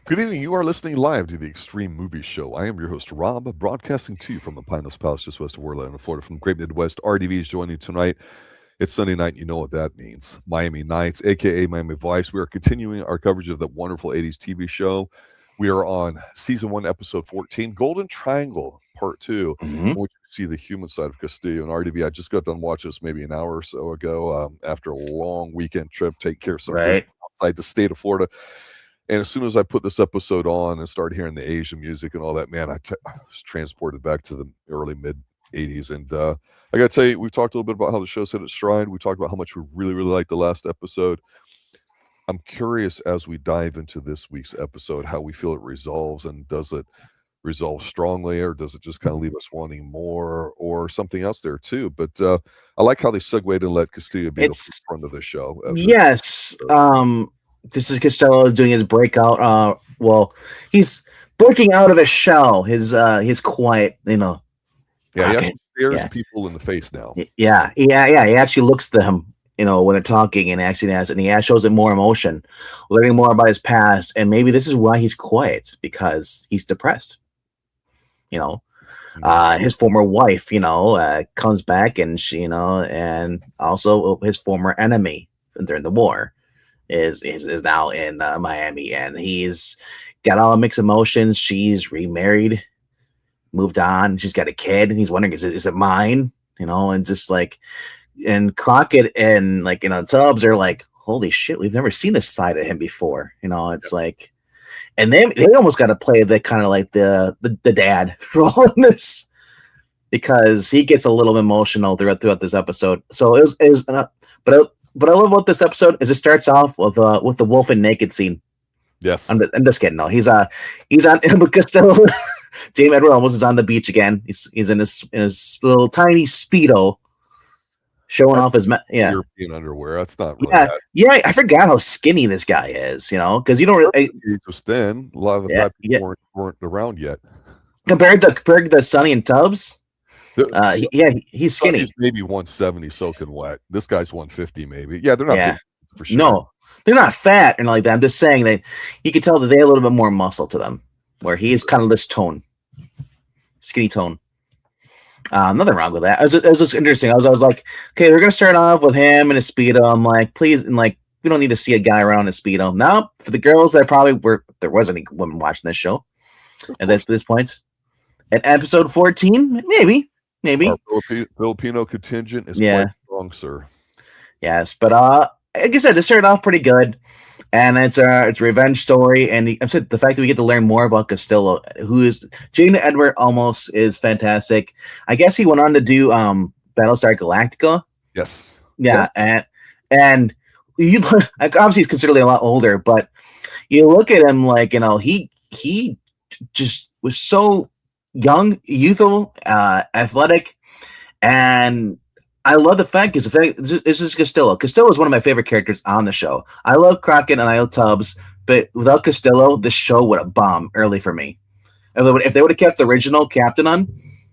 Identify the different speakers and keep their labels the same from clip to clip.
Speaker 1: Good evening. You are listening live to the Extreme Movie Show. I am your host, Rob, broadcasting to you from the Pinellas Palace, just west of Orlando, Florida, from the Great Midwest. RDV is joining you tonight. It's Sunday night. You know what that means. Miami Nights, a.k.a. Miami Vice. We are continuing our coverage of the wonderful 80s TV show. We are on Season 1, Episode 14, Golden Triangle, Part 2, in which we see the human side of Castillo. And RDV, I just got done watching this maybe an hour or so ago after a long weekend trip, take care of some business outside the state of Florida. And as soon as I put this episode on and started hearing the Asian music and all that, man, I was transported back to the early, mid-'80s. And I got to tell you, we've talked a little bit about how the show's hit its stride. We talked about how much we really, really liked the last episode. I'm curious, as we dive into this week's episode, how we feel it resolves. And does it resolve strongly, or does it just kind of leave us wanting more, or something else there, too? But I like how they segued and let Castillo be the front of the show.
Speaker 2: Yes. This is Castillo doing his breakout. He's breaking out of his shell. His quiet,
Speaker 1: Yeah, he actually stares people in the face now.
Speaker 2: Yeah. He actually looks to them, when they're talking, and he shows it more emotion, learning more about his past, and maybe this is why he's quiet, because he's depressed. His former wife, comes back, and she, and also his former enemy during the war is now in Miami, and he's got all mixed emotions. She's remarried, moved on. She's got a kid, and he's wondering, is it mine? And just like, and Crockett and Tubbs are like, holy shit, we've never seen this side of him before. It's like, and they almost got to play the kind of like the dad role in this, because he gets a little emotional throughout this episode. So it was but I love about this episode is it starts off with the wolf and naked scene.
Speaker 1: Yes,
Speaker 2: I'm just kidding. No, he's on Castillo. James Edward almost is on the beach again. He's in his little tiny Speedo, showing off his
Speaker 1: European underwear. That's not really
Speaker 2: yeah. I forgot how skinny this guy is. Because you don't really.
Speaker 1: He was thin. A lot of the fat people weren't around yet.
Speaker 2: Compared to Sonny and Tubbs. He's skinny.
Speaker 1: Sonny's maybe 170 soaking wet. This guy's 150 maybe. Yeah, they're not big, for sure.
Speaker 2: No, they're not fat and like that. I'm just saying that you can tell that they have a little bit more muscle to them, where he is kind of this tone, skinny tone. Nothing wrong with that. It was just interesting. I was like, okay, we're gonna start off with him and his Speedo. I'm like, please, and like, we don't need to see a guy around in Speedo. Now, for the girls that probably were, there wasn't any women watching this show at this point. At episode 14, maybe.
Speaker 1: Our Filipino contingent is quite strong, sir.
Speaker 2: Yes, but like I said, this started off pretty good, and it's a revenge story. And I said the fact that we get to learn more about Castillo, who is Gina Edward, almost is fantastic. I guess he went on to do Battlestar Galactica.
Speaker 1: Yes.
Speaker 2: Yeah, and you obviously he's considerably a lot older, but you look at him like he just was so young, youthful, athletic, and I love the fact because this is Castillo. Castillo is one of my favorite characters on the show. I love Crockett and I love Tubbs, but without Castillo, this show would have bombed early for me. If they would have kept the original captain on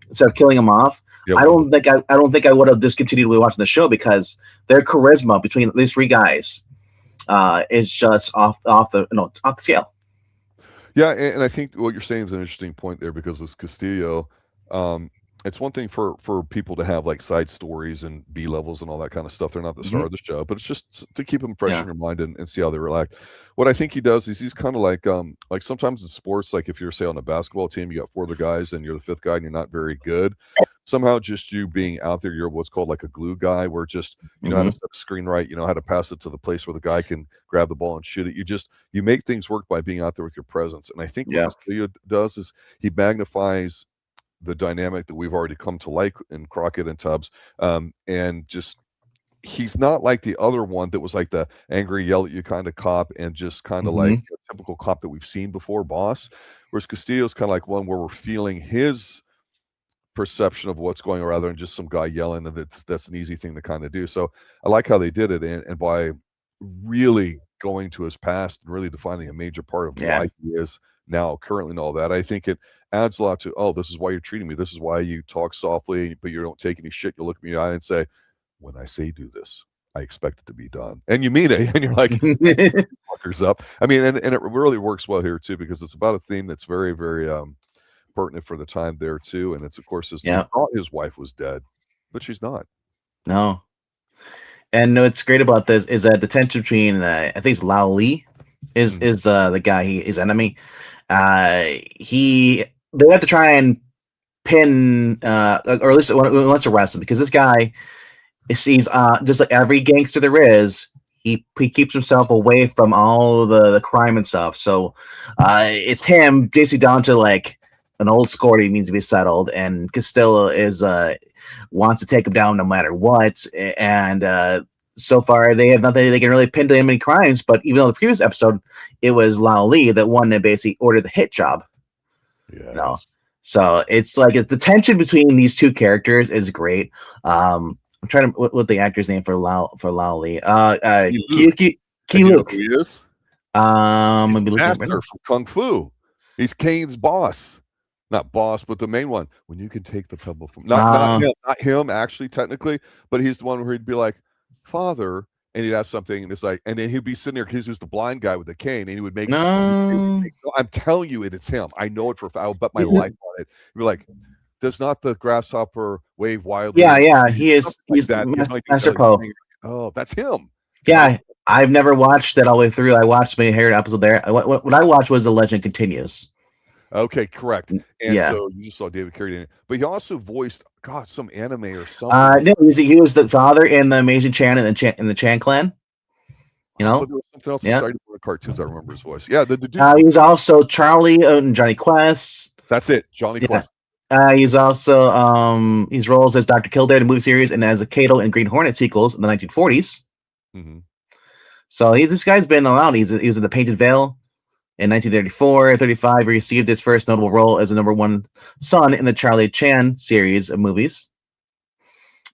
Speaker 2: instead of killing him off, I don't think I would have discontinued watching the show, because their charisma between these three guys is just off the scale.
Speaker 1: Yeah, and I think what you're saying is an interesting point there, because with Castillo, it's one thing for people to have like side stories and B levels and all that kind of stuff. They're not the star of the show, but it's just to keep them fresh in your mind and see how they react. What I think he does is he's kind of like sometimes in sports, like if you're, say, on a basketball team, you got four other guys and you're the fifth guy and you're not very good. Somehow just you being out there, you're what's called like a glue guy, where just you know how to set the screen right, you know how to pass it to the place where the guy can grab the ball and shoot it. You make things work by being out there with your presence. And I think what Castillo does is he magnifies the dynamic that we've already come to like in Crockett and Tubbs, and just he's not like the other one that was like the angry, yell at you kind of cop, and just kind of like a typical cop that we've seen before, boss. Whereas Castillo's kind of like one where we're feeling his perception of what's going on, rather than just some guy yelling, and that's an easy thing to kind of do. So I like how they did it, and by really going to his past and really defining a major part of why he is now currently and all that, I think it adds a lot to, oh, this is why you're treating me, this is why you talk softly, but you don't take any shit. You look me in the eye and say, when I say do this, I expect it to be done, and you mean it, and you're like, fucker, characters up. I mean, and it really works well here too because it's about a theme that's very, very pertinent for the time there too. And it's of course he thought his wife was dead, but she's not.
Speaker 2: No. And what's great about this is that the tension between I think it's Lao Li is the guy his enemy. They have to try and pin or at least wants to arrest him because this guy he's just like every gangster there is. He keeps himself away from all the crime and stuff. So it's him basically down to like an old score that needs to be settled, and Castillo is wants to take him down no matter what. And so far they have nothing they can really pin to him any crimes. But even though the previous episode it was Lao Li that one that basically ordered the hit job.
Speaker 1: Yeah.
Speaker 2: You know? So it's like the tension between these two characters is great. I'm trying to what the actor's name for Lao Li. Ki Luke.
Speaker 1: He is. Master from Kung Fu. He's Kane's boss. Not boss, but the main one. When you can take the pebble from not him, actually, technically, but he's the one where he'd be like, Father, and he'd ask something, and it's like, and then he'd be sitting there because he was the blind guy with the cane, and he would make I'm telling you it's him. I know it for I'll bet my life on it. You're like, does not the grasshopper wave wildly?
Speaker 2: Yeah, he is. He's
Speaker 1: that.
Speaker 2: Master Poe.
Speaker 1: Oh, that's him.
Speaker 2: Yeah, I've never watched that all the way through. I watched my hair episode there. What I watched was The Legend Continues.
Speaker 1: Okay, correct. And so you just saw David Carradine in it. But he also voiced some anime or something.
Speaker 2: No, he was the father in the Amazing Chan and the Chan clan. You know?
Speaker 1: But there was something else exciting for the cartoons. I remember his voice. Yeah, the dude.
Speaker 2: He was also Charlie in Johnny Quest.
Speaker 1: That's it, Johnny Quest.
Speaker 2: He's also his roles as Dr. Kildare in the movie series and as a Kato in Green Hornet sequels in the 1940s.
Speaker 1: Mm-hmm.
Speaker 2: So this guy's been around. He was in The Painted Veil in 1934, 35. He received his first notable role as a number one son in the Charlie Chan series of movies,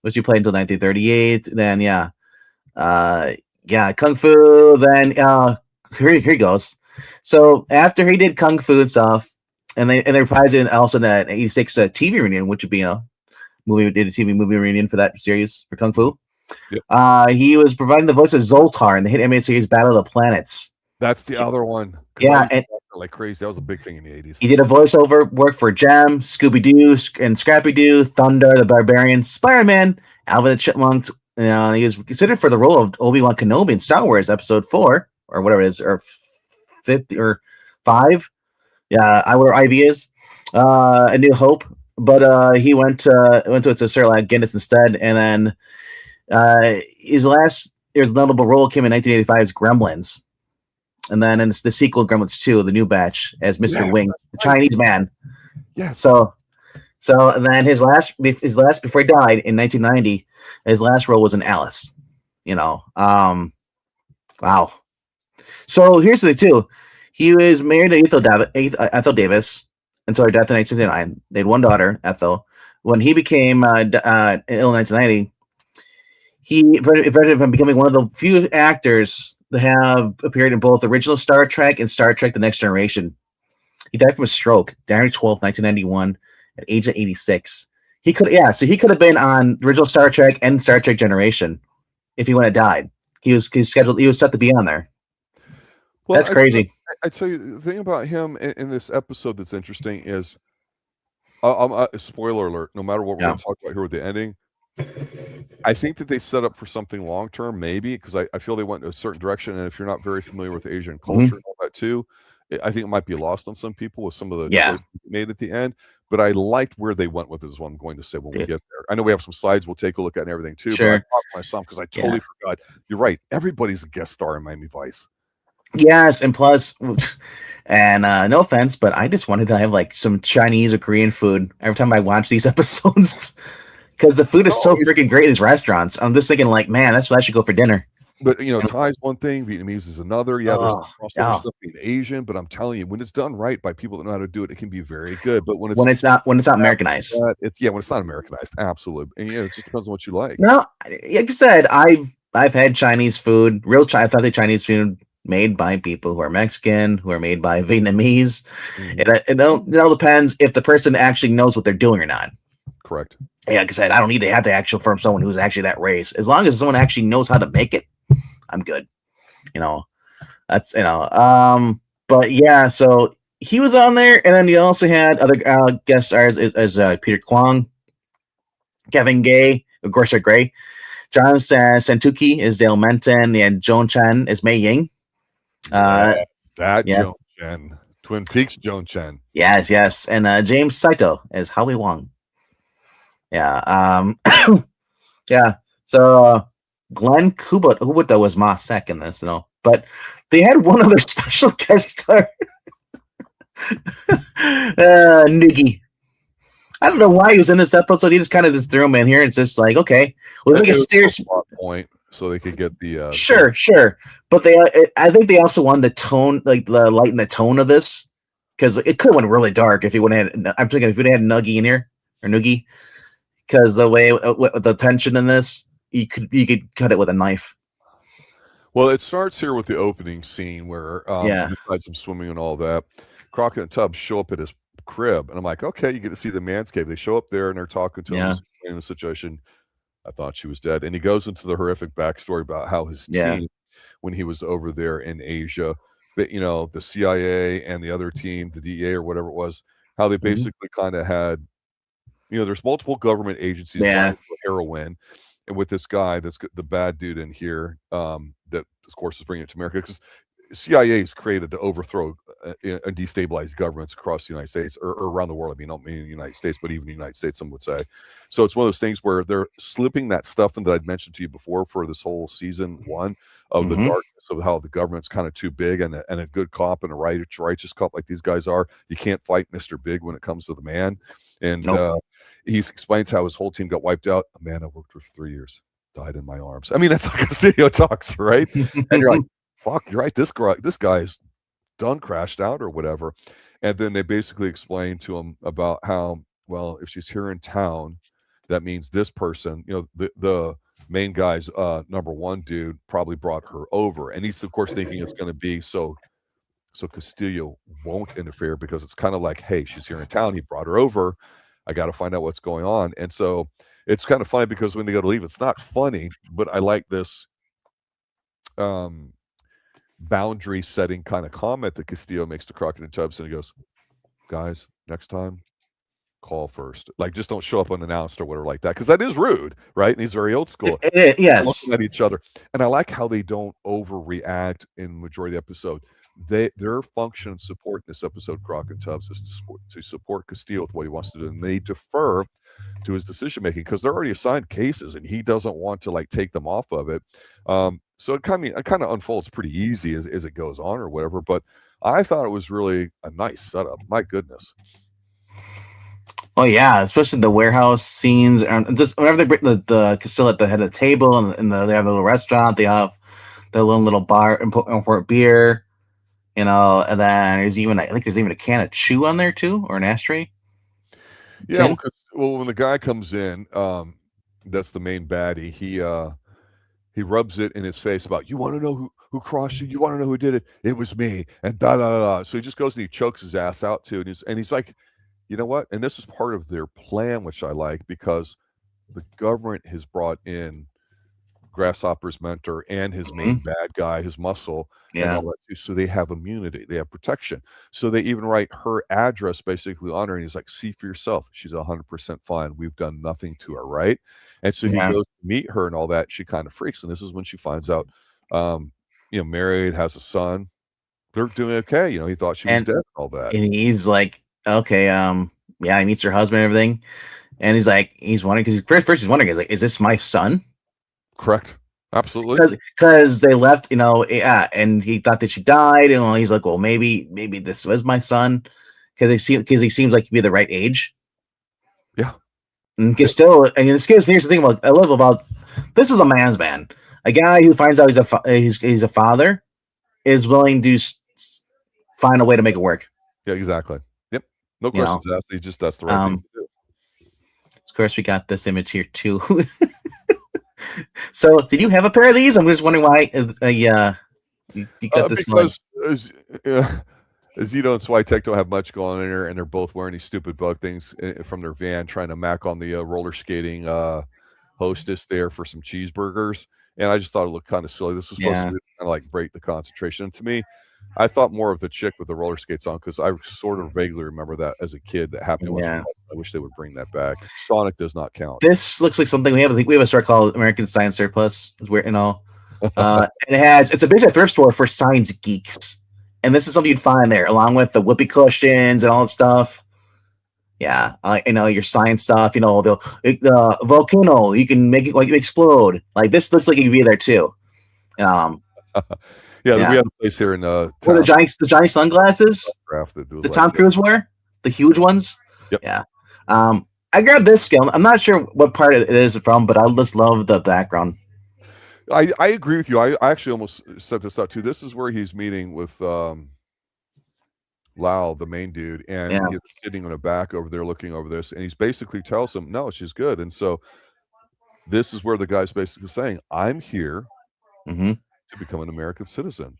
Speaker 2: which he played until 1938. Then Kung Fu. Then here he goes. So after he did Kung Fu and stuff. And they reprised it also in that 86 TV reunion, which would be a TV movie reunion for that series for Kung Fu. Yep. He was providing the voice of Zoltar in the hit animated series Battle of the Planets.
Speaker 1: That's the other one.
Speaker 2: Yeah, and
Speaker 1: like crazy. That was a big thing in the 80s.
Speaker 2: He did a voiceover work for Gem, Scooby-Doo, and Scrappy-Doo, Thunder, the Barbarian, Spider-Man, Alvin the Chipmunks. He was considered for the role of Obi-Wan Kenobi in Star Wars Episode 4, or whatever it is, or 50 or 5. Yeah, where Ivy is, A New Hope, but he went to Sir Guinness instead, and then his notable role came in 1985's Gremlins, and then in the sequel Gremlins 2, the new batch as Mr. Wing, the Chinese man.
Speaker 1: Yeah.
Speaker 2: So then his last before he died in 1990, his last role was in Alice. Wow. So here's the thing too. He was married to Ethel Davis until her death in 1969. They had one daughter, Ethel. When he became ill in 1990, he prevented him from becoming one of the few actors that have appeared in both original Star Trek and Star Trek The Next Generation. He died from a stroke, January 12th, 1991, at age of 86. He could have been on the original Star Trek and Star Trek Generation if he wouldn't have died. He was scheduled. He was set to be on there. Well, that's crazy.
Speaker 1: I tell you, the thing about him in this episode that's interesting is, spoiler alert, no matter what we're going to talk about here with the ending, I think that they set up for something long-term, maybe, because I feel they went in a certain direction, and if you're not very familiar with Asian culture and all that too, I think it might be lost on some people with some of the choices made at the end, but I liked where they went with it is what I'm going to say when we get there. I know we have some slides we'll take a look at and everything too, but I talked to my son because I totally forgot. You're right. Everybody's a guest star in Miami Vice.
Speaker 2: Yes, and plus, and no offense, but I just wanted to have like some Chinese or Korean food every time I watch these episodes because the food is so freaking great in these restaurants. I'm just thinking like, man, that's what I should go for dinner.
Speaker 1: But Thai's one thing, Vietnamese is another. Yeah, there's stuff being Asian, but I'm telling you, when it's done right by people that know how to do it, it can be very good. But when it's not
Speaker 2: Americanized,
Speaker 1: when it's not Americanized, absolutely. And it just depends on what you like.
Speaker 2: No, like I said, I've had Chinese food, authentic Chinese food made by people who are Mexican, who are made by Vietnamese. It all depends if the person actually knows what they're doing or not.
Speaker 1: Correct.
Speaker 2: Yeah, like I said, I don't need to have the actual from someone who's actually that race. As long as someone actually knows how to make it, I'm good. That's but yeah, so he was on there, and then you also had other guest stars as Peter Kwong, Kevin Gay, of course, Gray, John Santuki is Dale Menton, and Joan Chen is Mei Ying.
Speaker 1: That
Speaker 2: yeah.
Speaker 1: Joan Chen, Twin Peaks Joan Chen.
Speaker 2: Yes, and James Saito is Howie Wong. Yeah, yeah. So Glenn Kubota was Ma Sek in this, but they had one other special guest star, Niggy. I don't know why he was in this episode. He just kind of threw him in here. It's just like, okay, well, like a serious
Speaker 1: point, so they could get the
Speaker 2: sure. But I think they also wanted the tone, like lighten the tone of this, because it could have went really dark if he would have. I'm thinking if we had Nuggy in here or Noogie, because the way with the tension in this, you could cut it with a knife.
Speaker 1: Well, it starts here with the opening scene where besides some swimming and all that, Crockett and Tubbs show up at his crib, and I'm like, okay, you get to see the man's cave. They show up there and they're talking to him in the situation. I thought she was dead, and he goes into the horrific backstory about how his team, when he was over there in Asia, but the CIA and the other team, the DEA or whatever it was, how they basically kind of had, there's multiple government agencies for heroin, and with this guy that's the bad dude in here, that of course is bringing it to America because CIA is created to overthrow and destabilize governments across the United States or around the world. I mean, not mean the United States, but even the United States, some would say. So it's one of those things where they're slipping that stuff in that I'd mentioned to you before for this whole season one of the darkness of how the government's kind of too big, and a good cop and a righteous cop like these guys are. You can't fight Mr. Big when it comes to the man. And he explains how his whole team got wiped out. A man I worked with for 3 years died in my arms. I mean, that's how Castillo talks, right? And you're like, fuck, you're right. This guy's done crashed out or whatever. And then they basically explain to him about how, well, if she's here in town, that means this person, the main guy's number one dude probably brought her over. And he's, of course, thinking it's going to be so Castillo won't interfere because it's kind of like, hey, she's here in town. He brought her over. I got to find out what's going on. And so it's kind of funny because when they go to leave, it's not funny, but I like this boundary setting kind of comment that Castillo makes to Crockett and Tubbs, and he goes, guys, next time call first, like just don't show up unannounced or whatever like that, because that is rude, right? And he's very old school.
Speaker 2: Yes,
Speaker 1: looking at each other. And I like how they don't overreact in the majority of the episode. Their function and support in this episode, Crockett and Tubbs, is to support Castillo with what he wants to do, and they defer to his decision making because they're already assigned cases and he doesn't want to like take them off of it. So it kind of unfolds pretty easy as it goes on or whatever. But I thought it was really a nice setup. My goodness.
Speaker 2: Oh yeah, especially the warehouse scenes, and just whenever they bring the Castillo at the head of the table, and they have a little restaurant, they have the little bar, import beer, and then there's even a can of chew on there too, or an ashtray.
Speaker 1: Yeah, well, when the guy comes in, that's the main baddie. He rubs it in his face about, you want to know who crossed you? You want to know who did it? It was me. And da da da. So he just goes and he chokes his ass out too, and he's like, you know what? And this is part of their plan, which I like, because the government has brought in Grasshopper's mentor and his main bad guy, his muscle, and all that too. So they have immunity, they have protection. So they even write her address basically on her, and he's like, see for yourself, she's 100% fine. We've done nothing to her, right? And so he goes to meet her and all that. She kind of freaks, and this is when she finds out, married, has a son. They're doing okay. He thought she was dead and all that.
Speaker 2: And he's like, okay, he meets her husband and everything, and he's wondering because first he's wondering, is this my son?
Speaker 1: Correct. Absolutely.
Speaker 2: Because they left, and he thought that she died, and he's like, well, maybe this was my son, because he seems like he'd be the right age.
Speaker 1: Yeah.
Speaker 2: And Castillo, and here's the thing I love about this is a man's man, a guy who finds out he's a father, is willing to find a way to make it work.
Speaker 1: Yeah, exactly. Yep. No questions asked. He just that's the right thing to do.
Speaker 2: Of course, we got this image here too. So, did you have a pair of these? I'm just wondering why. You got this
Speaker 1: because as you know, Switek don't have much going on here, and they're both wearing these stupid bug things from their van, trying to mac on the roller skating hostess there for some cheeseburgers. and I just thought it looked kind of silly. This was supposed to
Speaker 2: Yeah.
Speaker 1: be kind of like break the concentration. And to me, I thought more of the chick with the roller skates on because I sort of vaguely remember that as a kid that happened once or
Speaker 2: Yeah.
Speaker 1: twice. I wish they would bring that back. Sonic does not count.
Speaker 2: This looks like something we have. I think we have a store called American Science Surplus. It's where and it's basically a thrift store for science geeks, and this is something you'd find there along with the whoopee cushions and all that stuff. Yeah, your science stuff. The volcano, you can make it like explode. Like this looks like it could be there too.
Speaker 1: Yeah, we have a place here in
Speaker 2: the giant sunglasses
Speaker 1: the
Speaker 2: Tom Cruise wear, the huge ones.
Speaker 1: Yep.
Speaker 2: Yeah. I grabbed this scale. I'm not sure what part it is from, but I just love the background.
Speaker 1: I agree with you. I actually almost set this up too. This is where he's meeting with Lao, the main dude, and he's sitting on the back over there looking over this, and he's basically tells him, no, she's good. And so this is where the guy's basically saying, I'm here to become an American citizen.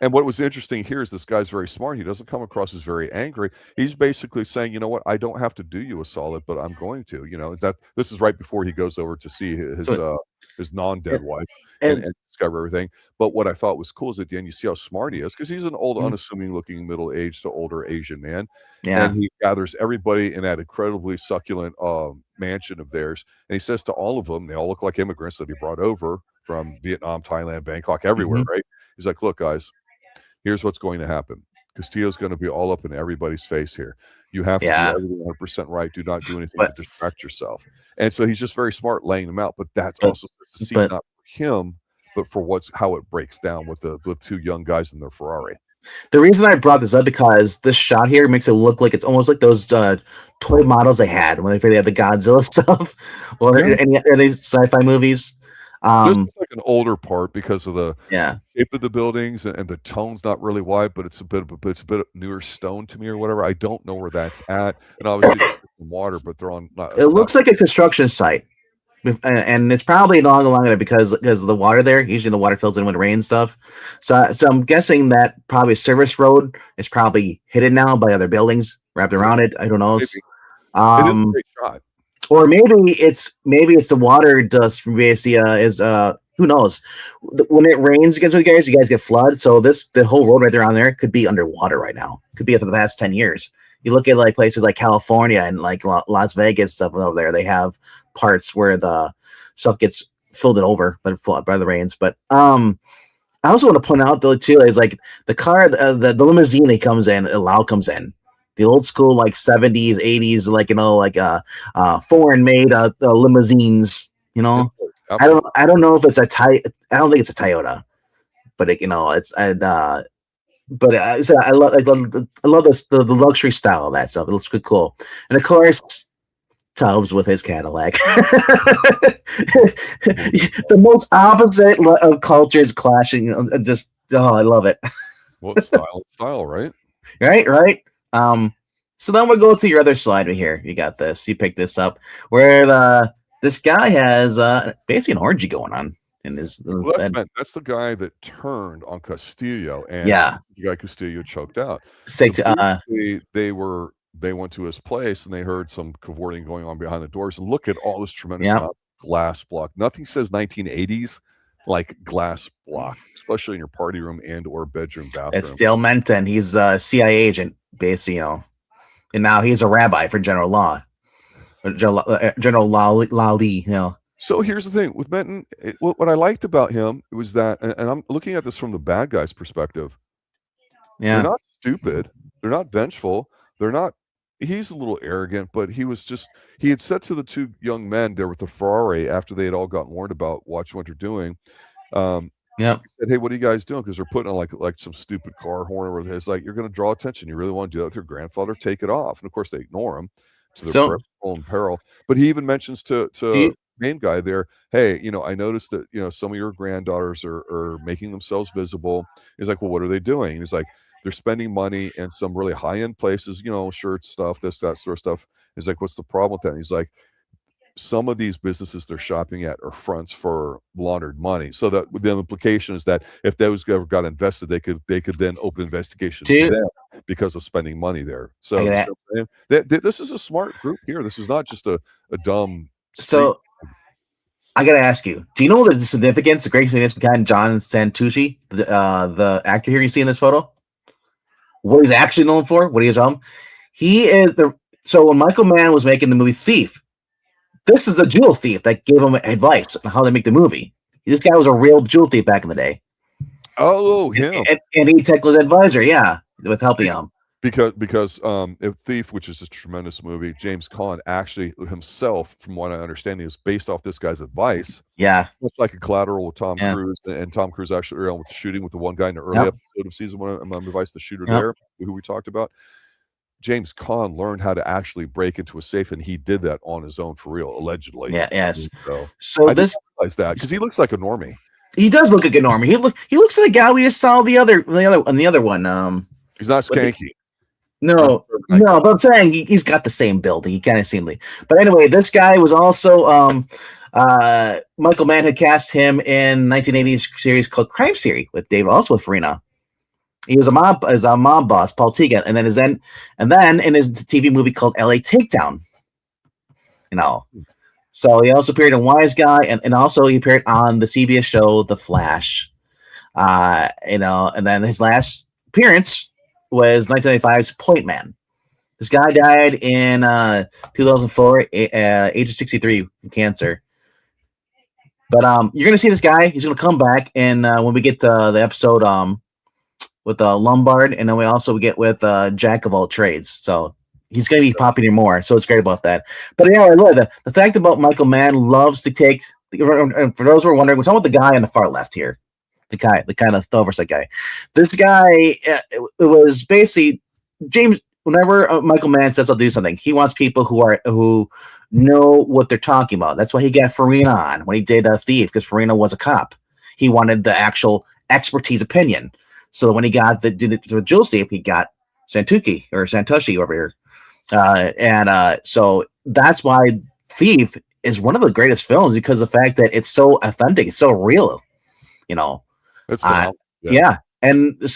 Speaker 1: And what was interesting here is this guy's very smart. He doesn't come across as very angry. He's basically saying, you know what, I don't have to do you a solid, but I'm going to. This is right before he goes over to see his non-dead wife and discover everything. But what I thought was cool is at the end you see how smart he is, because he's an old, unassuming looking middle-aged to older Asian man.
Speaker 2: Yeah.
Speaker 1: And he gathers everybody in that incredibly succulent mansion of theirs. And he says to all of them, they all look like immigrants that he brought over from Vietnam, Thailand, Bangkok, everywhere, right? He's like, look, guys, here's what's going to happen. Castillo's going to be all up in everybody's face here. You have to do everything 100% right. Do not do anything to distract yourself. And so he's just very smart laying them out. But that's also to see not for him, but for how it breaks down with the two young guys in their Ferrari.
Speaker 2: The reason I brought this up because this shot here makes it look like it's almost like those toy models they had when they had the Godzilla stuff or any sci-fi movies.
Speaker 1: This is like an older part because of the shape of the buildings and the tone's not really white, but it's a bit of newer stone to me or whatever. I don't know where that's at, and obviously it's water, but they're on.
Speaker 2: It looks like a construction site, and it's probably along there because of the water there. Usually the water fills in when it rains stuff. So I'm guessing that probably a service road is probably hidden now by other buildings wrapped around it. I don't know.
Speaker 1: It is a great shot.
Speaker 2: Or maybe it's the water dust from VAC who knows? When it rains against you guys get flood. So the whole road right there on there could be underwater right now. Could be for the past 10 years. You look at like places like California and like Las Vegas stuff over there. They have parts where the stuff gets filled over by the rains. But I also want to point out though too is like the car, the limousine that comes in, Lao comes in. The old school like 70s, 80s, foreign made limousines. I don't know if it's I don't think it's a Toyota, but I love the luxury style of that stuff. It looks pretty cool, and of course, Tubbs with his Cadillac. The most opposite of cultures clashing. I love it.
Speaker 1: Well, style, right?
Speaker 2: Right. So then we'll go to your other slide right here. You got this. You picked this up where this guy has basically an orgy going on in his.
Speaker 1: That's the guy that turned on Castillo, and the guy Castillo choked out. They went to his place and they heard some cavorting going on behind the doors. And look at all this tremendous amount of glass block. Nothing says 1980s like glass block, especially in your party room and or bedroom bathroom.
Speaker 2: It's Dale Menton. He's a CIA agent, basically, and now he's a rabbi for General Lao Li.
Speaker 1: So here's the thing with Menton. What I liked about him was that, and I'm looking at this from the bad guy's perspective. They're not stupid. They're not vengeful. They're not. He's a little arrogant, but he had said to the two young men there with the Ferrari after they had all gotten warned about watching what they're doing. He said, hey, what are you guys doing? Because they're putting on like some stupid car horn or it's like, you're going to draw attention. You really want to do that with your grandfather? Take it off. And of course they ignore him to their own peril. But he even mentions to the main guy there, hey, I noticed that, some of your granddaughters are making themselves visible. He's like, well, what are they doing? And he's like, they're spending money in some really high-end places, shirts, stuff, that sort of stuff. He's like, what's the problem with that? And he's like, some of these businesses they're shopping at are fronts for laundered money. So that the implication is that if those ever got invested, they could then open investigations to them because of spending money there. So this is a smart group here. This is not just a dumb.
Speaker 2: So I gotta ask you, do you know the significance, the great significance behind John Santucci, the actor here you see in this photo? What he's actually known for? What he is He is the so when Michael Mann was making the movie Thief, this is the jewel thief that gave him advice on how they make the movie. This guy was a real jewel thief back in the day.
Speaker 1: Oh, him.
Speaker 2: And he took his advisor, yeah, with helping him.
Speaker 1: Because if Thief, which is a tremendous movie, James Caan actually himself, from what I understand, is based off this guy's advice.
Speaker 2: Yeah,
Speaker 1: much like a Collateral with Tom Cruise, and Tom Cruise actually around with the shooting with the one guy in the early episode of season 1 of Advice, the shooter there, who we talked about. James Caan learned how to actually break into a safe, and he did that on his own for real, allegedly.
Speaker 2: Yeah, yes.
Speaker 1: So I didn't realize that because he looks like a normie.
Speaker 2: He does look like a normie. He looks like the guy we just saw the other one.
Speaker 1: He's not skanky.
Speaker 2: No, but I'm saying he's got the same build. He kind of seemed like. But anyway, this guy was also Michael Mann had cast him in 1980s series called Crime Series with Dave, also with Farina. He was a mob boss, Paul Teagan, and then in his TV movie called L.A. Takedown. So he also appeared in Wise Guy, and also he appeared on the CBS show The Flash. And then his last appearance was 1995's Point Man. This guy died in 2004, age of 63 from cancer. But you're gonna see this guy. He's gonna come back, and when we get to the episode with Lombard, and then we get with Jack of All Trades. So he's gonna be popping in more. So it's great about that. But yeah, I love the fact about Michael Mann loves to take. For those who are wondering, we're talking about the guy on the far left here. The kind of oversight guy. This guy, it was basically James. Whenever Michael Mann says he'll do something, he wants people who know what they're talking about. That's why he got Farina on when he did Thief, because Farina was a cop. He wanted the actual expertise opinion. So when he got the jewel thief, he got Santucci over here, so that's why Thief is one of the greatest films, because of the fact that it's so authentic, it's so real.
Speaker 1: That's
Speaker 2: and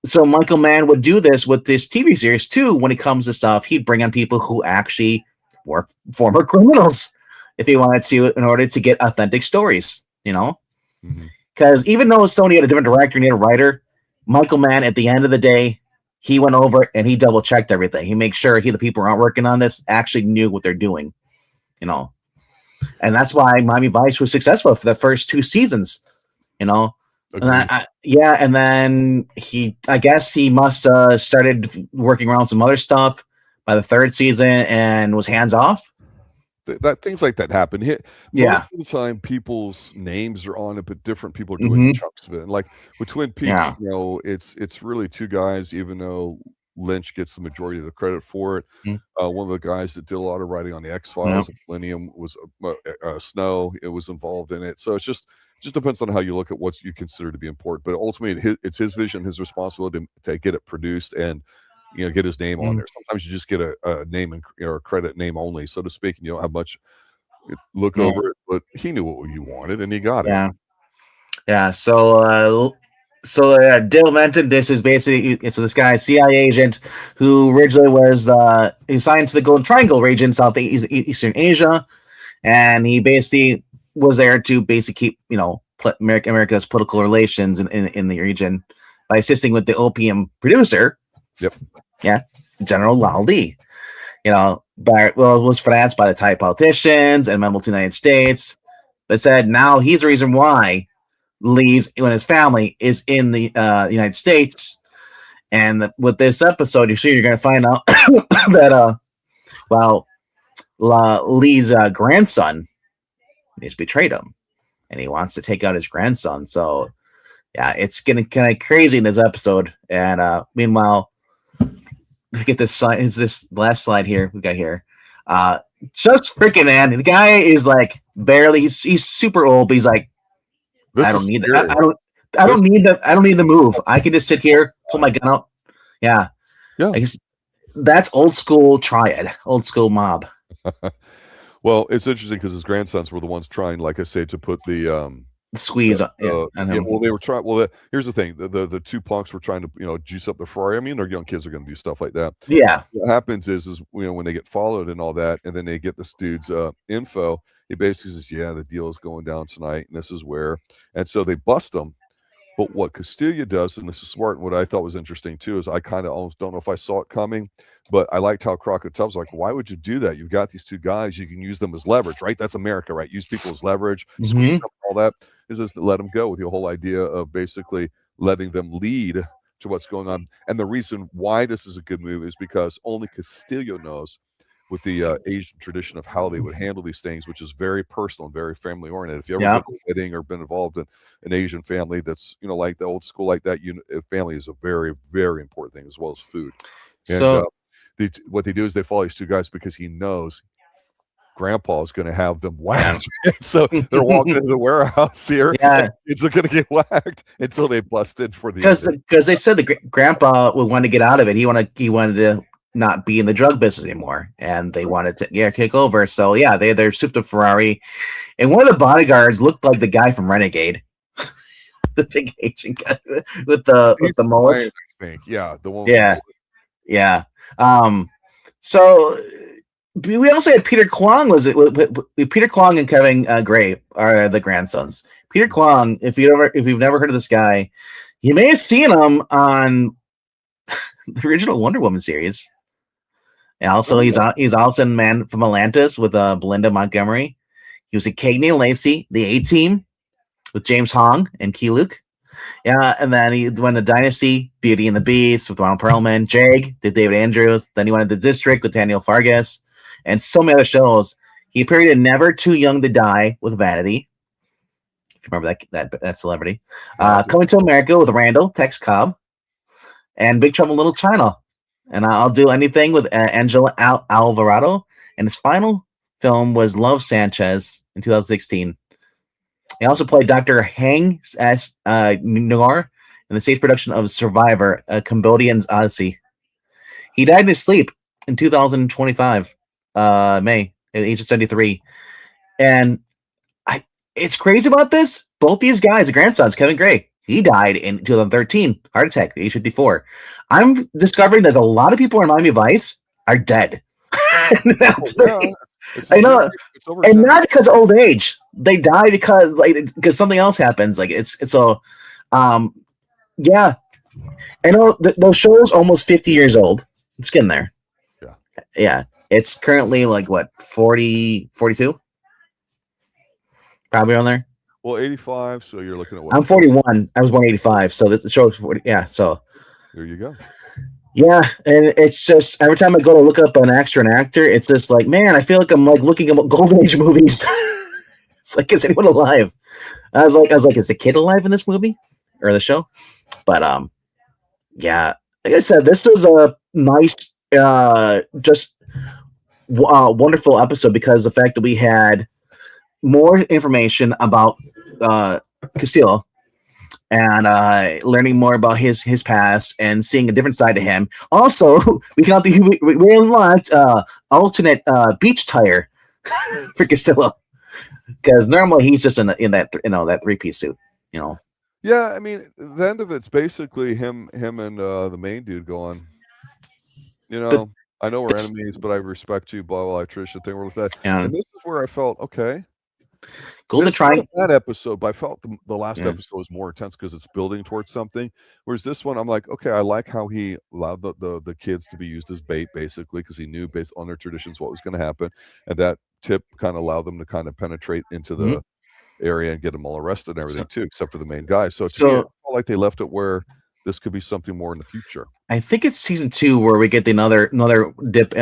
Speaker 2: so Michael Mann would do this with this TV series too. When it comes to stuff, he'd bring on people who actually were former criminals if he wanted to, in order to get authentic stories. Because even though Sony had a different director and he had a writer, Michael Mann, at the end of the day, he went over and he double checked everything. He made sure the people who aren't working on this actually knew what they're doing. And that's why Miami Vice was successful for the first 2 seasons. And then I guess he must started working around some other stuff by the 3rd season and was hands off.
Speaker 1: That things like that happen. Most of the time, people's names are on it, but different people are doing chunks of it. And like with Twin Peaks, it's really 2 guys, even though Lynch gets the majority of the credit for it. One of the guys that did a lot of writing on the X-Files, Millennium, was Snow. It was involved in it. So it just depends on how you look at what you consider to be important. But ultimately, it's his vision, his responsibility to get it produced and get his name on there. Sometimes you just get a name and a credit name only, so to speak, and you don't have much look over it. But he knew what you wanted, and he got it.
Speaker 2: So Dale mentioned this is basically this guy, CIA agent, who originally was assigned to the Golden Triangle region, Eastern Asia, and he basically was there to basically keep America's political relations in the region by assisting with the opium producer. General Lao Li. Was financed by the Thai politicians and members of the United States, but said now he's the reason why when his family is in the United States. And with this episode, you're going to find out that Lee's grandson has betrayed him, and he wants to take out his grandson. So it's getting kind of crazy in this episode. And meanwhile, we get this slide. Is this last slide here we got here? Just freaking man, the guy is like barely. He's super old, but he's like, I don't need that. I don't need the move. I can just sit here, pull my gun out. Yeah. I guess that's old school triad, old school mob.
Speaker 1: Well, it's interesting because his grandsons were the ones trying, like I say, to put the
Speaker 2: squeeze on him.
Speaker 1: Well, they were trying. Well, here's the thing: the 2 punks were trying to juice up the Ferrari. I mean, our young kids are going to do stuff like that.
Speaker 2: Yeah.
Speaker 1: What happens is when they get followed and all that, and then they get this dude's info. he basically says, "Yeah, the deal is going down tonight, and this is where." And so they bust him. But what Castillo does, and this is smart, and what I thought was interesting too, is I kind of almost don't know if I saw it coming, but I liked how Crockett tells, like, why would you do that? You've got these two guys, you can use them as leverage, right? That's America, right? Use people as leverage, squeeze them, all that. Is just let them go with the whole idea of basically letting them lead to what's going on. And the reason why this is a good move is because only Castillo knows with the Asian tradition of how they would handle these things, which is very personal and very family oriented. If you ever been to a wedding or been involved in an Asian family that's, like the old school like that, family is a very, very important thing, as well as food. And
Speaker 2: So
Speaker 1: what they do is they follow these two guys because he knows Grandpa is going to have them whacked. So they're walking into the warehouse here.
Speaker 2: Yeah,
Speaker 1: it's going to get whacked until they busted for the
Speaker 2: because they said the Grandpa would want to get out of it. He wanted to not be in the drug business anymore, and they wanted to take over. So they're souped up Ferrari, and one of the bodyguards looked like the guy from Renegade, the big Asian guy with the mullet.
Speaker 1: Yeah, the one.
Speaker 2: Yeah. So we also had Peter Kwong. Was it Peter Kwong and Kevin Gray are the grandsons? Peter Kwong, if you've never heard of this guy, you may have seen him on the original Wonder Woman series. And also, he's also in Man from Atlantis with Belinda Montgomery. He was in Cagney and Lacey, The A-Team with James Hong and Key Luke. Yeah, and then he went to Dynasty, Beauty and the Beast with Ronald Perlman, Jag did David Andrews. Then he went to The District with Daniel Fargas, and so many other shows. He appeared in Never Too Young to Die with Vanity. If you remember that celebrity. Coming to America with Randall, Tex Cobb, and Big Trouble in Little China. And I'll Do Anything with Angela Alvarado. And his final film was Love Sanchez in 2016. He also played Dr. Hang S. Noor in the stage production of Survivor, a Cambodian's Odyssey. He died in his sleep in 2025, May, at the age of 73. And it's crazy about this. Both these guys, the grandsons, Kevin Gray, he died in 2013, heart attack, age 54. I'm discovering that a lot of people in Miami Vice are dead. I know, and not because of old age. They die because something else happens. It's so, yeah. I know those shows almost 50 years old. It's getting there. Yeah. It's currently 40, 42, probably on there.
Speaker 1: Well, 85. So you're looking at what?
Speaker 2: I'm 41. I was 185. So this show is 40. Yeah. So
Speaker 1: there you go.
Speaker 2: Yeah, and it's just every time I go to look up an actor and actor, it's just like, man, I feel like I'm looking at Golden Age movies. It's like, is anyone alive? I was like, is the kid alive in this movie or the show? But yeah, like I said, this was a nice, just wonderful episode because the fact that we had more information about Castillo. And learning more about his past and seeing a different side to him. Also, we unlocked alternate beach tire for Castillo because normally he's just in that that 3-piece suit.
Speaker 1: Yeah, I mean, the end of it's basically him and the main dude going. I know we're enemies, but I respect you. Blah blah. Trisha thing with that. And this is where I felt okay.
Speaker 2: Golden Triangle.
Speaker 1: That episode, but I felt the last episode was more intense because it's building towards something. Whereas this one, I'm like, okay, I like how he allowed the kids to be used as bait, basically, because he knew based on their traditions what was going to happen, and that tip kind of allowed them to kind of penetrate into the area and get them all arrested and everything too, except for the main guy. So to me, it felt like they left it where this could be something more in the future.
Speaker 2: I think it's season 2 where we get another dip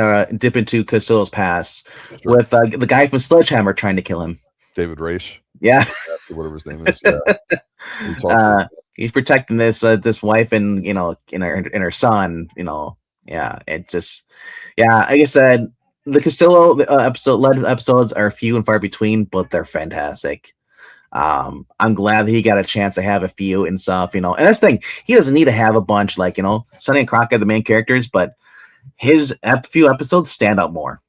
Speaker 2: into Castillo's past with the guy from Sledgehammer trying to kill him.
Speaker 1: David Raish.
Speaker 2: Yeah.
Speaker 1: Whatever his name is. Yeah.
Speaker 2: He's protecting this wife and in her son, Yeah. It just like I said, the Castillo episodes are few and far between, but they're fantastic. I'm glad that he got a chance to have a few and stuff, and that's the thing, he doesn't need to have a bunch Sonny and Crockett are the main characters, but his few episodes stand out more.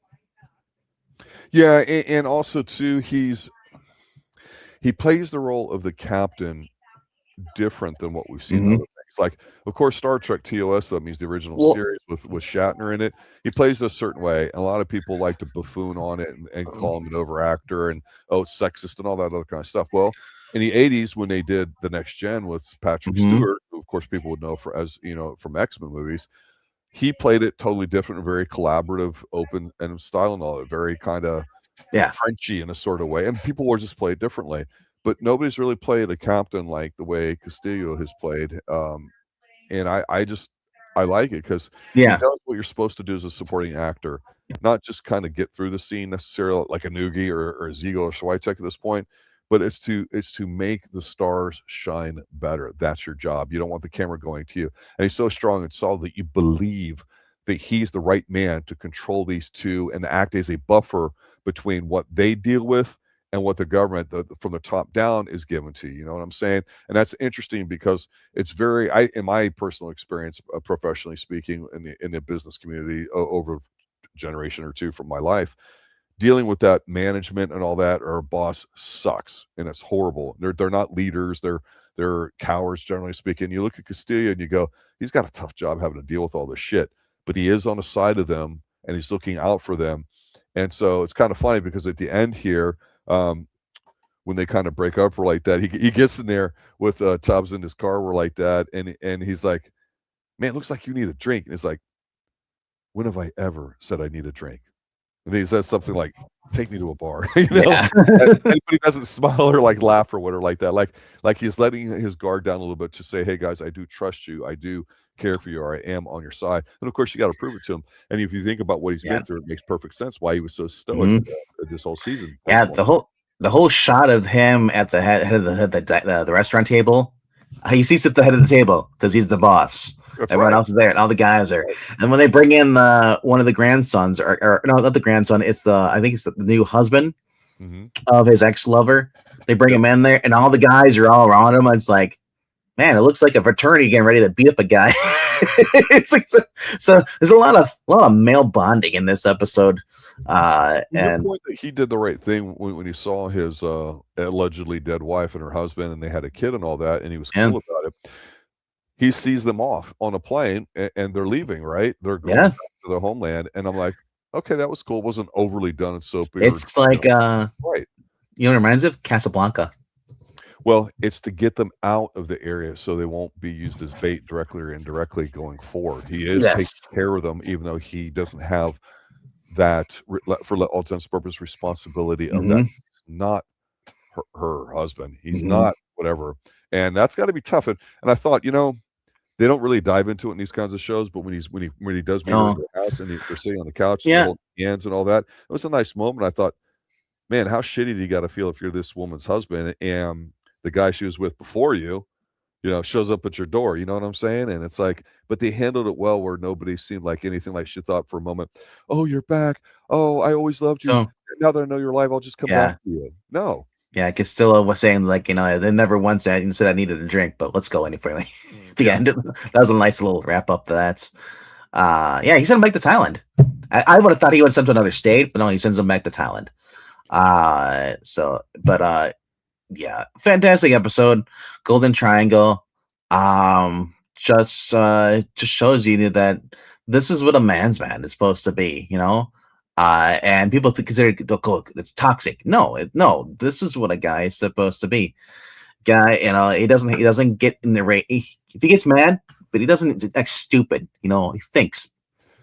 Speaker 1: Yeah, and also too, he plays the role of the captain different than what we've seen in other things. It's like, of course, Star Trek TOS, that means the original
Speaker 2: Well,
Speaker 1: series with Shatner in it. He plays a certain way, and a lot of people like to buffoon on it and call him an overactor and it's sexist and all that other kind of stuff. Well, in the '80s when they did the Next Gen with Patrick
Speaker 2: mhm,
Speaker 1: Stewart, who of course people would know for as from X-Men movies, he played it totally different, very collaborative, open and style and all that, very kind of
Speaker 2: yeah,
Speaker 1: Frenchy in a sort of way, and people will just play it differently. But nobody's really played a captain like the way Castillo has played. And I like it because he
Speaker 2: yeah,
Speaker 1: does what you're supposed to do as a supporting actor, not just kind of get through the scene necessarily like a Noogie or a Ziegler or Switek at this point, but it's to make the stars shine better. That's your job. You don't want the camera going to you. And he's so strong and solid that you believe that he's the right man to control these two and act as a buffer between what they deal with and what the government from the top down is given to you. You know what I'm saying? And that's interesting because it's very, in my personal experience, professionally speaking, in the business community over a generation or two from my life, dealing with that management and all that, or a boss sucks and it's horrible. They're not leaders. They're cowards, generally speaking. You look at Castillo and you go, he's got a tough job having to deal with all this shit, but he is on the side of them and he's looking out for them. And so it's kind of funny because at the end here, when they kind of break up or like that, he gets in there with Tubbs in his car or like that, and he's like, "Man, it looks like you need a drink." And it's like, "When have I ever said I need a drink?" And he says something like, "Take me to a bar,"
Speaker 2: yeah.
Speaker 1: and he doesn't smile or like laugh or whatever like that, like he's letting his guard down a little bit to say, "Hey guys, I do trust you, I do care for you, or I am on your side." And of course, you got to prove it to him. And if you think about what he's
Speaker 2: Yeah.
Speaker 1: been through, it makes perfect sense why he was so stoic
Speaker 2: Mhm.
Speaker 1: this whole season.
Speaker 2: Yeah, the whole shot of him at the head of the restaurant table, he sees at the head of the table because he's the boss.
Speaker 1: That's
Speaker 2: Everyone
Speaker 1: right.
Speaker 2: else is there, and all the guys are. And when they bring in one of the grandsons, or no, not the grandson, it's I think it's the new husband
Speaker 1: Hmm.
Speaker 2: of his ex lover. They bring
Speaker 1: Yep.
Speaker 2: him in there, and all the guys are all around him. It's like, man, it looks like a fraternity getting ready to beat up a guy. It's like, so there's a lot of male bonding in this episode.
Speaker 1: Your
Speaker 2: And
Speaker 1: point that he did the right thing when he saw his allegedly dead wife and her husband, and they had a kid and all that, and he was
Speaker 2: yeah,
Speaker 1: cool about it. He sees them off on a plane, and they're leaving. Right, they're going
Speaker 2: yeah,
Speaker 1: back to their homeland, and I'm like, okay, that was cool. It wasn't overly done and soapy or
Speaker 2: it's like
Speaker 1: right.
Speaker 2: you know what it reminds me of? Casablanca.
Speaker 1: Well, it's to get them out of the area so they won't be used as bait directly or indirectly going forward. He is taking
Speaker 2: Yes.
Speaker 1: care of them, even though he doesn't have that for all intents and purposes responsibility of that.
Speaker 2: Hmm.
Speaker 1: He's not her husband. He's
Speaker 2: Hmm.
Speaker 1: not whatever, and that's got to be tough. And I thought, they don't really dive into it in these kinds of shows, but when he does meet her at
Speaker 2: Oh,
Speaker 1: the house and they're sitting on the couch and they're
Speaker 2: yeah.
Speaker 1: holding hands and all that, it was a nice moment. I thought, man, how shitty do you got to feel if you're this woman's husband and the guy she was with before you, shows up at your door. You know what I'm saying? And it's like, but they handled it well where nobody seemed like anything like she thought for a moment, oh, you're back. Oh, I always loved you.
Speaker 2: So
Speaker 1: Now that I know you're alive, I'll just come back
Speaker 2: yeah,
Speaker 1: to you. No.
Speaker 2: yeah. Castillo was saying like they never once said I needed a drink, but let's go anyway. The
Speaker 1: Yeah.
Speaker 2: end. That was a nice little wrap up to that. Yeah, he sent him back to Thailand. I would have thought he would have sent to another state, but no, he sends him back to Thailand. Yeah, fantastic episode. Golden Triangle. Just shows you that this is what a man's man is supposed to be, and people consider it's toxic. No, this is what a guy is supposed to be. Guy, he doesn't get in the rate. If he gets mad, but he doesn't act stupid. He thinks.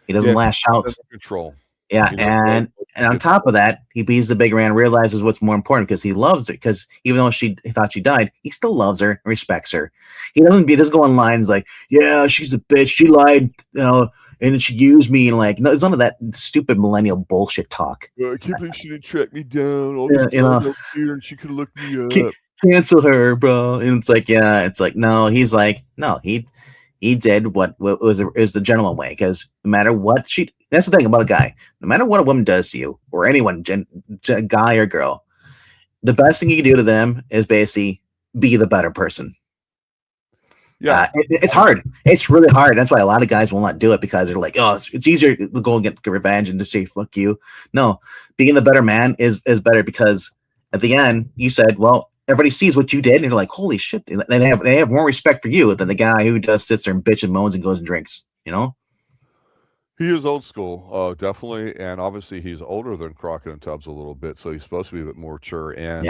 Speaker 2: He doesn't
Speaker 1: Yeah.
Speaker 2: lash out.
Speaker 1: Under control.
Speaker 2: Yeah, and on top of that, he beats the big man, realizes what's more important because he loves her. Because even though he thought she died, he still loves her and respects her. He doesn't go on lines like, "Yeah, she's a bitch. She lied, and she used me." And like, no, it's none of that stupid millennial bullshit talk.
Speaker 1: I can't believe she didn't track me down. All this time over here, and she could have looked me up.
Speaker 2: Cancel her, bro. And it's like, yeah, it's like, no. He's like, no. He did what was the gentleman way, because no matter what that's the thing about a guy. No matter what a woman does to you, or anyone, guy or girl, the best thing you can do to them is basically be the better person.
Speaker 1: Yeah.
Speaker 2: It's hard. It's really hard. That's why a lot of guys will not do it, because they're like, oh, it's easier to go and get revenge and just say fuck you. No, being the better man is better, because at the end you said, well, everybody sees what you did, and you're like, holy shit! They have more respect for you than the guy who just sits there and bitch and moans and goes and drinks. You know.
Speaker 1: He is old school, definitely, and obviously he's older than Crockett and Tubbs a little bit, so he's supposed to be a bit more mature. And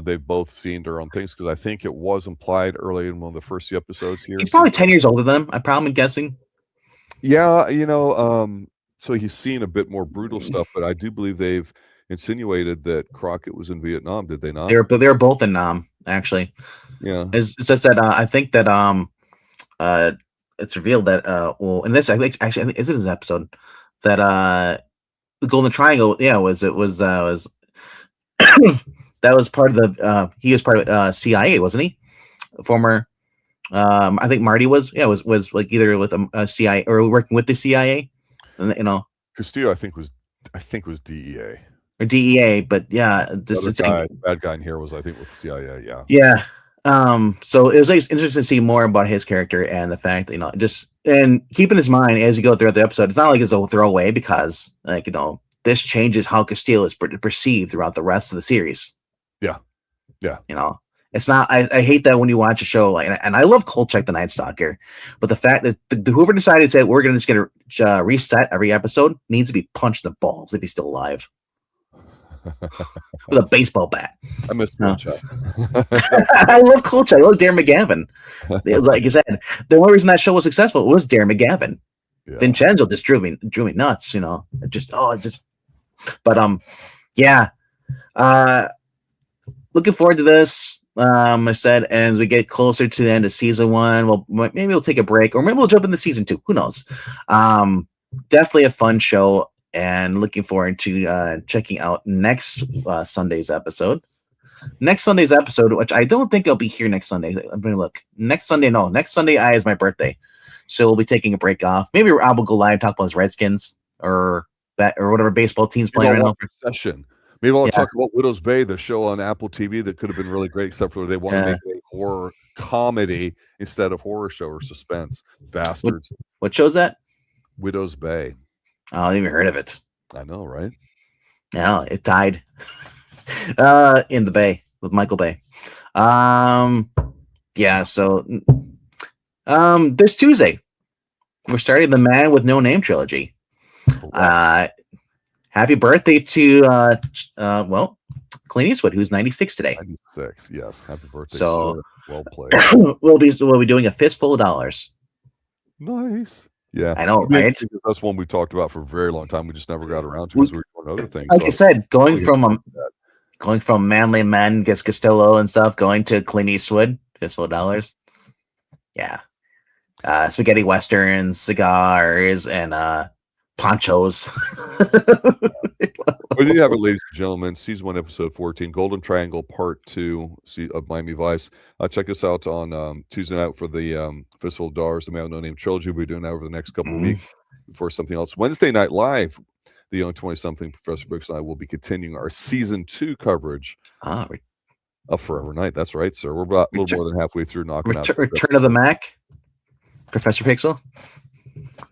Speaker 1: they've both seen their own things because I think it was implied early in one of the first few episodes here.
Speaker 2: He's probably 10 years older than him. I'm probably guessing.
Speaker 1: Yeah, so he's seen a bit more brutal stuff, but I do believe they've insinuated that Crockett was in Vietnam. Did they not?
Speaker 2: They were both in Nam, actually.
Speaker 1: Yeah,
Speaker 2: it's just that I think that it's revealed that in this I think is it this episode that the Golden Triangle was that was part of the he was part of CIA, wasn't he? Former I think Marty was like either with a CIA or working with the CIA, and
Speaker 1: Castillo I think was DEA
Speaker 2: or DEA, but
Speaker 1: bad guy in here was I think with CIA.
Speaker 2: So it was interesting to see more about his character and the fact that, just and keep in his mind as you go throughout the episode, it's not like it's a throwaway because this changes how Castillo is perceived throughout the rest of the series.
Speaker 1: Yeah.
Speaker 2: It's not, I hate that when you watch a show and I love Kolchak the Night Stalker, but the fact that whoever decided to say we're going to just get a reset every episode needs to be punched in the balls if he's still alive. With a baseball bat.
Speaker 1: I miss Kolchak.
Speaker 2: I love Kolchak. I love Darren McGavin. It was like you said, the only reason that show was successful was Darren McGavin. Yeah. Vincenzo just drew me nuts, looking forward to this. I said, and as we get closer to the end of season 1, maybe we'll take a break, or maybe we'll jump into season 2. Who knows? Definitely a fun show. And looking forward to checking out next Sunday's episode. Next Sunday's episode, which I don't think I'll be here next Sunday. I'm going to look. Next Sunday is my birthday. So we'll be taking a break off. Maybe I will go live, talk about his Redskins or whatever baseball team's playing right now.
Speaker 1: Session. Maybe I'll talk about Widow's Bay, the show on Apple TV that could have been really great, except for they want to make a horror comedy instead of horror show or suspense. Bastards.
Speaker 2: What show's that?
Speaker 1: Widow's Bay.
Speaker 2: Oh, I haven't even heard of it.
Speaker 1: I know, right?
Speaker 2: Yeah, it died in the Bay with Michael Bay. So this Tuesday we're starting the Man with No Name trilogy. Happy birthday to Clint Eastwood, who's 96 today.
Speaker 1: 96, yes. Happy birthday.
Speaker 2: So
Speaker 1: sir. Well played.
Speaker 2: we'll be doing a fistful of dollars.
Speaker 1: Nice. Yeah,
Speaker 2: I know, right?
Speaker 1: That's one we talked about for a very long time. We just never got around to because we were doing other things.
Speaker 2: Like I said, going from Manly Men gets Castillo and stuff, going to Clint Eastwood, fistful of dollars. Yeah, spaghetti westerns, cigars, and ponchos.
Speaker 1: Well, there you have it, ladies and gentlemen. Season 1, episode 14, Golden Triangle, Part 2 of Miami Vice. Check us out on Tuesday night for the Fistful of Dollars, the Man with No Name trilogy. We'll be doing that over the next couple of weeks before something else. Wednesday night live, the young 20-something Professor Brooks and I will be continuing our Season 2 coverage of Forever Night. That's right, sir. We're about a little more than halfway through knocking out.
Speaker 2: Return of the Mac, Professor Pixel?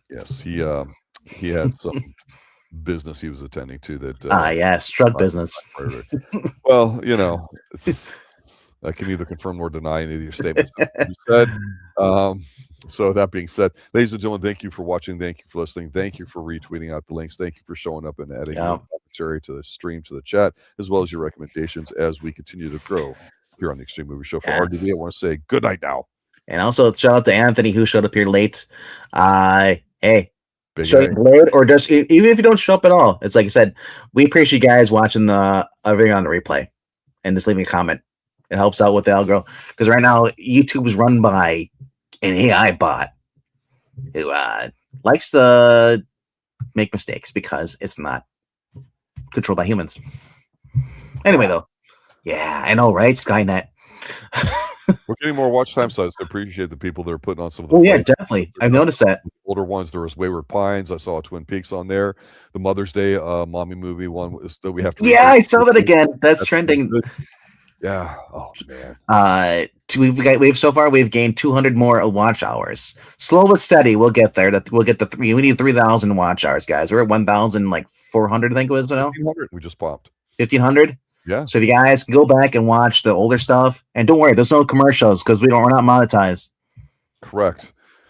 Speaker 1: Yes, he had some business he was attending to that
Speaker 2: yes, drug business.
Speaker 1: Well, I can neither confirm nor deny any of your statements that you said. So that being said, ladies and gentlemen, thank you for watching, thank you for listening, thank you for retweeting out the links, thank you for showing up and adding your commentary to the stream, to the chat, as well as your recommendations as we continue to grow here on the Extreme Movie Show. For RDV, I want to say good night now. And
Speaker 2: also shout out to Anthony, who showed up here late. Hey, show up late, or just even if you don't show up at all, it's like I said, we appreciate you guys watching everything on the replay and just leaving a comment. It helps out with the algo, because right now YouTube is run by an AI bot who likes to make mistakes because it's not controlled by humans. Anyway, though, yeah, I know, right? Skynet.
Speaker 1: We're getting more watch time, so I appreciate the people that are putting on some of the.
Speaker 2: Oh yeah, definitely. I've noticed that.
Speaker 1: Older ones. There was Wayward Pines. I saw Twin Peaks on there. The Mother's Day mommy movie one was that we have to.
Speaker 2: Yeah, I saw that again. That's trending.
Speaker 1: Yeah. Oh man.
Speaker 2: We've gained 200 more watch hours. Slow but steady. We'll get there. We'll get we need 3,000 watch hours, guys. We're at 1,400. I think it was.
Speaker 1: 1,500. We just popped.
Speaker 2: 1,500.
Speaker 1: Yeah.
Speaker 2: So if you guys can go back and watch the older stuff, and don't worry, there's no commercials because we're not monetized.
Speaker 1: Correct.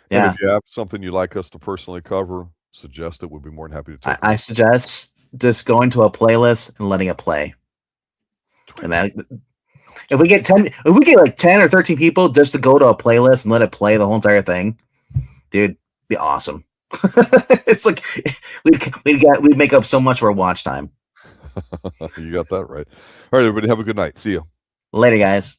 Speaker 1: And
Speaker 2: Yeah.
Speaker 1: if you have something you'd like us to personally cover, suggest it. We'd be more than happy to take it.
Speaker 2: I suggest just going to a playlist and letting it play. And that if we get like 10 or 13 people just to go to a playlist and let it play the whole entire thing, dude, be awesome. It's like we'd make up so much of our watch time.
Speaker 1: You got that right. All right, everybody, have a good night. See you
Speaker 2: Later, guys.